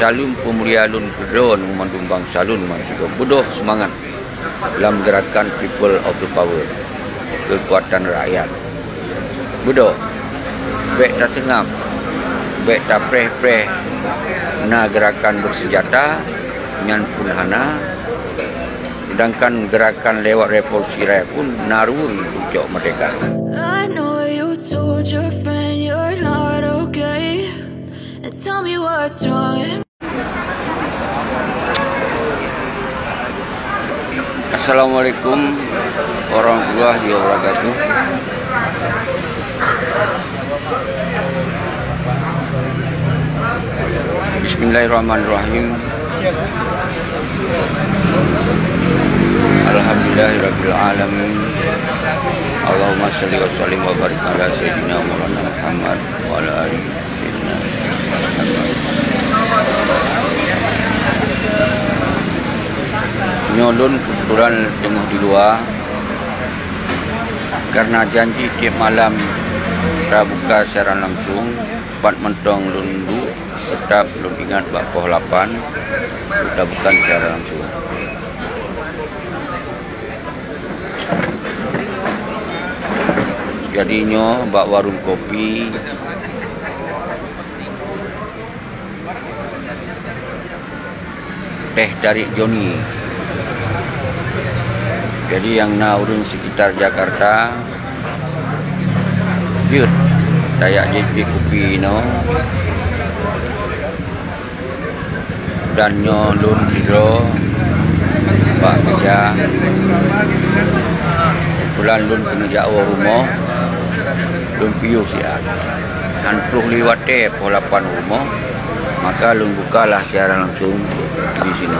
Salum pemulia lun kedon memandung bangsa lun juga bodoh semangat dalam gerakan people of the power, kekuatan rakyat. Bodoh baik tak sengam, baik tak preh-preh na gerakan bersenjata nyan pun hana, sedangkan gerakan lewat revolusi raya pun narun pucuk merdeka. I know you told your friend you're not okay, and tell me what's wrong. Assalamualaikum warahmatullahi wabarakatuh. Bismillahirrahmanirrahim. Alhamdulillahirabbil alamin. Allahumma shalli wa sallim wa barik ala sayyidina Maulana Muhammad wa ala alihi sayyidina Muhammad. Nyolun kebetulan tengah di luar karena janji tiap malam prabuka secara langsung 4 mentong lundu tetap belum ingat bakoh 8 kita bukan secara langsung. Jadinya bak warung kopi teh dari Joni. Jadi yang urun sekitar Jakarta jut dayak JP kopi no dan nyolun hidro bak kerja bulan lun kena jauh rumah lun piuh siap hanpuluh liwat pola 8 rumah, maka lun bukalah secara langsung di sini.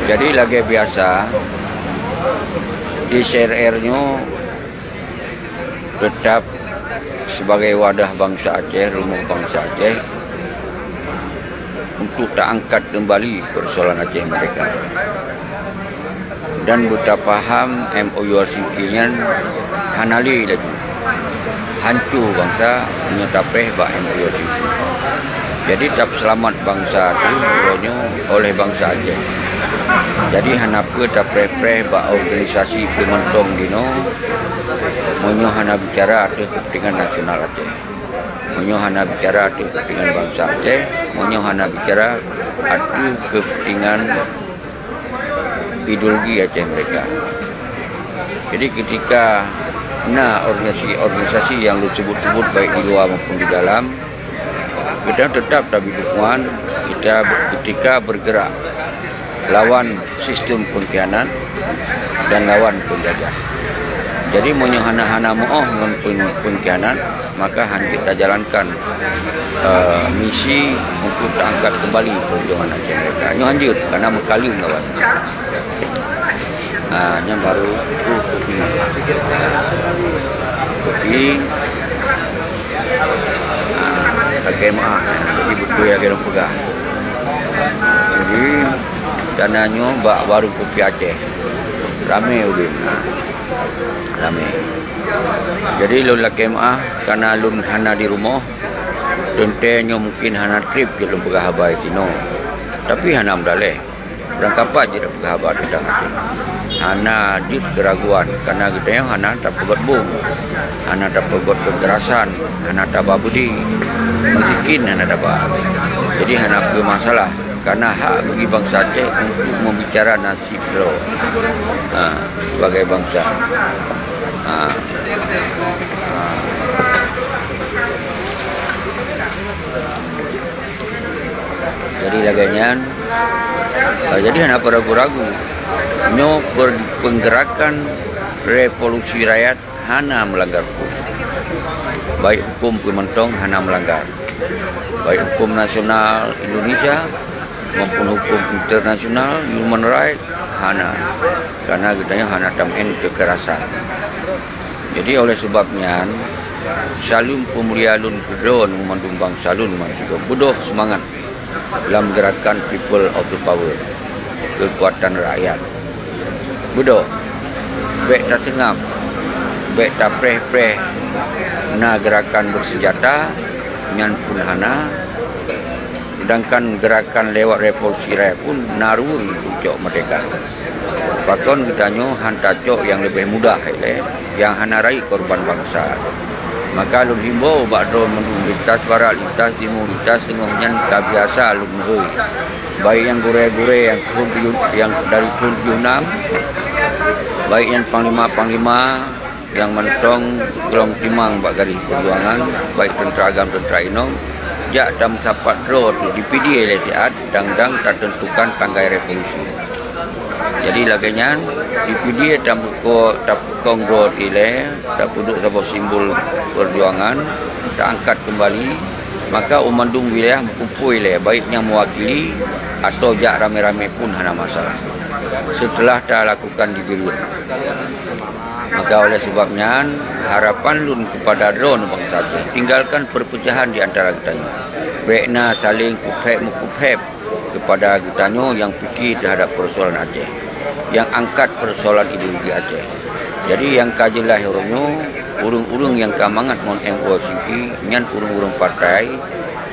Jadi lagi biasa di CRR-nya tetap sebagai wadah bangsa Aceh, rumah bangsa Aceh untuk tak angkat kembali persoalan Aceh mereka. Dan buta paham MOU RCK-nya hanali lagi hancur bangsa menyetapeh bak MOU RCK. Jadi tak selamat bangsa itu oleh bangsa Aceh. Jadi hanapa tak preh-preh bak organisasi pementong dino monyo hana bicara ada kepentingan nasional Aceh. Monyo hana bicara ada kepentingan bangsa Aceh, monyo hana bicara ada kepentingan ideologi Aceh mereka. Jadi ketika organisasi yang lu sebut-sebut baik di luar maupun di dalam, kita tetap tapi dukungan kita ketika bergerak lawan sistem pengkhianat dan lawan penjajah. Jadi monyo hana-hana moh dengan pengkhianat, maka kita jalankan misi untuk angkat kembali perjuangan Aceh mereka. Nyo lanjut karena mekalium kawan. Yang baru kopi. KMA jadi betul ya kita pegang. Jadi dananya bak baru kopi Aceh rame udah rame. Jadi lun la KMA karena lun hana di rumah tentunya mungkin hana trip ke lun pegah habai sino, tapi hana mdaleh berangkap aja dah pegah habai tentang Aceh. Hana di keraguan karena kita yang hana tak pegot bung, hana tak pegot kekerasan, hana tak babudi mungkin hana dapat. Jadi hana masalah karena hak bagi bangsa Aceh untuk membicara nasib lo sebagai bangsa. Jadi laganya jadi hana ragu-ragu nyo penggerakan revolusi rakyat hana melanggar hukum. Baik hukum pementong hana melanggar, baik hukum nasional Indonesia maupun hukum internasional human right hana, karena katanya hana tamen kekerasan. Jadi oleh sebabnya Salum pemulia lun kedon memandung bangsa lun juga bodoh semangat dalam gerakan people of the power, kekuatan rakyat. Bodoh baik tak sengam, baik tapreh-preh na gerakan bersenjata nyan pun hana, sedangkan gerakan lewat revolusi raya pun naru ucok merdeka. Pakon kitanya hantar cok yang lebih mudah yang hana rai korban bangsa. Maka lun himbau bakdo mendung lintas barat lintas timur lintas tengah nyan biasa lun hui. Baik yang gure-gure yang dari tahun 76, baik yang panglima yang mentong gelong timang bak garis perjuangan, baik tentera agam tentera inom jak dam sapat road di PD letiat dang tertentukan tanggai revolusi. Jadi laganya di PD dam tapukong road ile tak duduk sebuah simbol perjuangan tak angkat kembali, maka umandung wilayah kumpul ile baiknya mewakili atau jak rame-rame pun hana masalah. Setelah dah lakukan di Bilun, maka oleh sebabnya harapan lun kepada drone bangsa Aceh, tinggalkan perpecahan di antara kitanya. Baiknya saling kupep kepada kitanya yang fikir terhadap persoalan Aceh, yang angkat persoalan ideologi Aceh. Jadi yang kajilah urung-urung yang kamangat mon MOCP, nyan urung-urung partai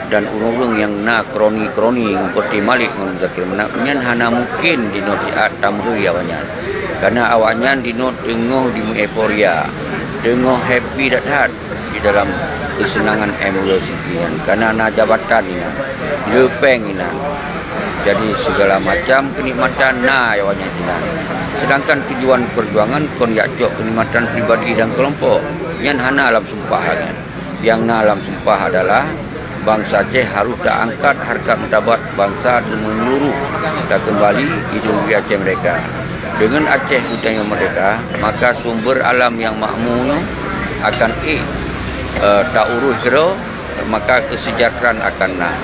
dan urung-urung yang na kroni-kroni seperti Malik mun Zakir Menak nyan hana mungkin dino diat tamhui awaknya. Karena awaknya dino dengoh di euforia, dengoh happy dat di dalam kesenangan MOCP karena na jabatan ini, lepeng ini. Jadi segala macam kenikmatan na awaknya jinan. Sedangkan tujuan perjuangan kon yakjok kenikmatan pribadi dan kelompok nyan hana alam sumpah lagi. Yang na alam sumpah adalah bangsa Aceh harus dah angkat harkat martabat bangsa dan menyeluruh dah kembali ideologi Aceh mereka. Dengan Aceh budaya merdeka, maka sumber alam yang makmur akan tak urus kero, maka kesejahteraan akan nah.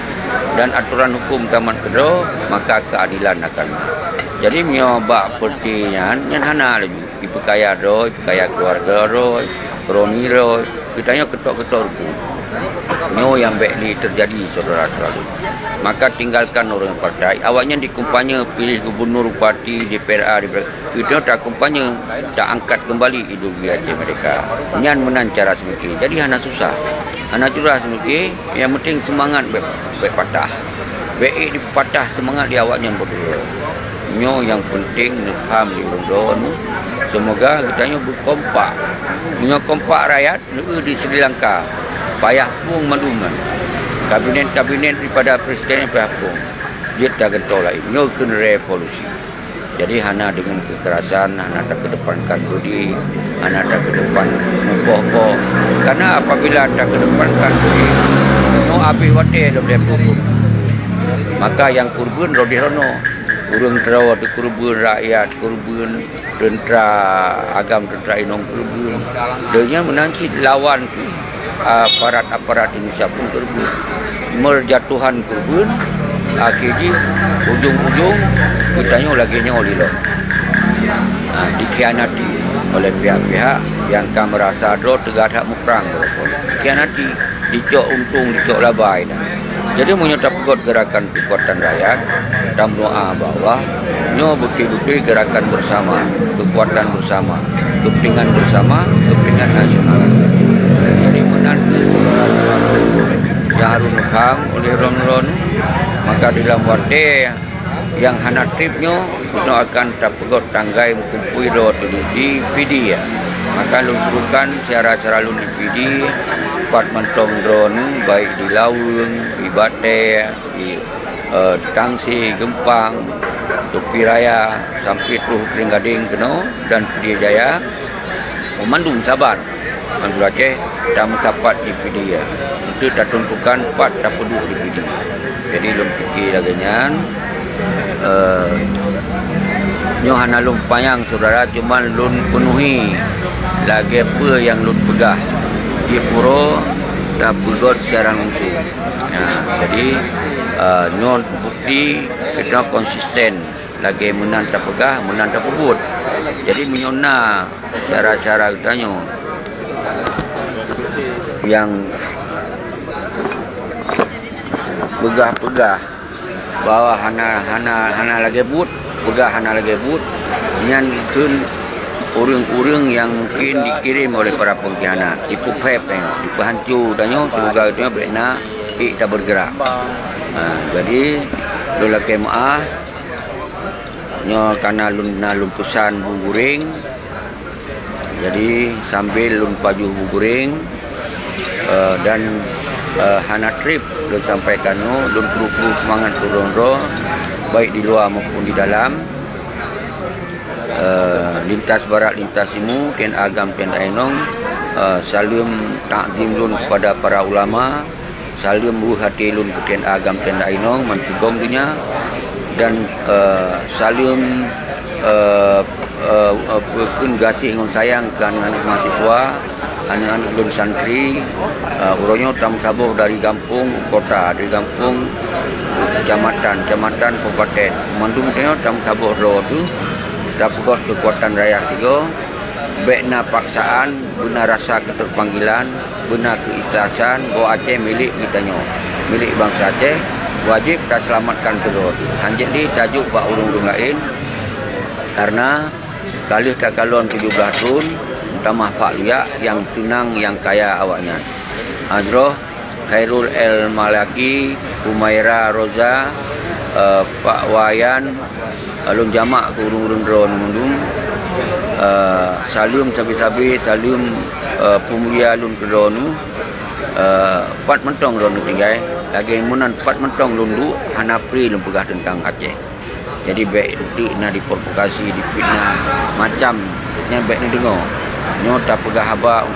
Dan aturan hukum taman kero, maka keadilan akan nah. Jadi nyoba pertinya yang hana lagi, ipekaya roy, ipekaya keluarga roy, kroni roy, kitanya ketok-ketok hukum. Nyo yang baik ni terjadi saudara-saudara. Maka tinggalkan orang partai. Awaknya dikumpanya pilih gubernur, bupati, DPRA, kita tak kumpanya, tak angkat kembali ideologi Aceh mereka. Nyan menan cara semiki. Jadi hana susah, hana curah semiki. Yang penting semangat baik patah. Baik dipatah semangat di awaknya berdua. Nyo yang penting faham di London. Semoga kita berkompak. Nyo kompak rakyat di Sri Lanka. Payah pun maluman. Kabinet daripada presiden yang payah pun. Dia tak getol lagi. Nyo kena revolusi. Jadi hana dengan kekerasan, hana tak kedepankan budi, hana tak kedepan mupoh-poh. Karena apabila tak kedepankan budi, no habis wadih dalam hukum. Maka yang kurban rodih rono. Urung terawat kurban rakyat, kurban tentera agam, tentera inom kurban. Dia menangkis lawan aparat-aparat Indonesia pun kurban. Merjatuhan kurban, akhirnya ujung-ujung kitanya laginya oleh dikhianati oleh pihak-pihak yang kan merasa do tegak hak mukrang. Dikhianati, dicok untung, dicok labai. Jadi menyerta pegot gerakan kekuatan rakyat dan doa bahwa nyo betul-betul gerakan bersama, kekuatan bersama, kepentingan bersama, kepentingan nasional. Jadi menanti yang harus faham oleh ron-ron, maka dalam wate yang hana tripnya nyo akan terpegot tanggai berkumpul di PD ya. Maka lu suruhkan cara-cara lu di PD buat mentong drone baik di Lawung, di Bate, di Tangsi, Gempang, Topi Raya sampai tu Pringgading keno dan PD Jaya, Mandung Saban, Mandung Aceh dan sapat di PD ya. Itu tak tentukan 4 tak penduduk di PD. Jadi lum fikir laganya nyo hana lum payang saudara, cuma lun penuhi lagi apa yang lun pegah di puro dah pegot secara langsung. Jadi nyo bukti kita konsisten lagi menan tak pegah, menan tak pebut. Jadi menyona cara-cara kita nyo yang pegah-pegah bahwa hana lagi but, pegah hana lagi but, nyan kun urang-urang yang mungkin dikirim oleh para pengkhianat, tipu pep, tipu hancur tanya semoga itu benar tak bergerak. Jadi lula kemaah nyo karena lun pesan buburing, jadi sambil lun paju buburing dan hana trip lun sampaikan lun kru semangat turun baik di luar maupun di dalam. Lintas barat lintas timur tian agam tian ainong, salim takzim lun kepada para ulama, salim buh hati lun ke tian agam tian ainong mansugong dunia, dan salim gasih ngon sayang ke anak-anak mahasiswa, anak-anak lun santri, uronyo tam sabuh dari kampung kota, dari kampung kecamatan kabupaten mandung tengok tam sabuh lo tu dapat kekuatan rakyat tiga, bekna paksaan, benar rasa keterpanggilan, benar keikhlasan bahwa Aceh milik kitanya, milik bangsa Aceh, wajib kita selamatkan terus. Hanjit di tajuk bak urung-urung lain, karena kali kakalon 17 tahun, tamah Pak Liak yang senang yang kaya awaknya. Azroh, Khairul El Malaki, Humaira Roza, Pak Wayan, alun jamak ke urung-urung drone mundung, salim sabi-sabi, salim pemulia alun ke drone, 4 mentong drone tinggal, lagi munan 4 mentong lundu, hanapri lun pegah tentang Aceh. Jadi baik nak diprovokasi, dipitnah macam, yang baik ni dengar, nyo tak pegah haba.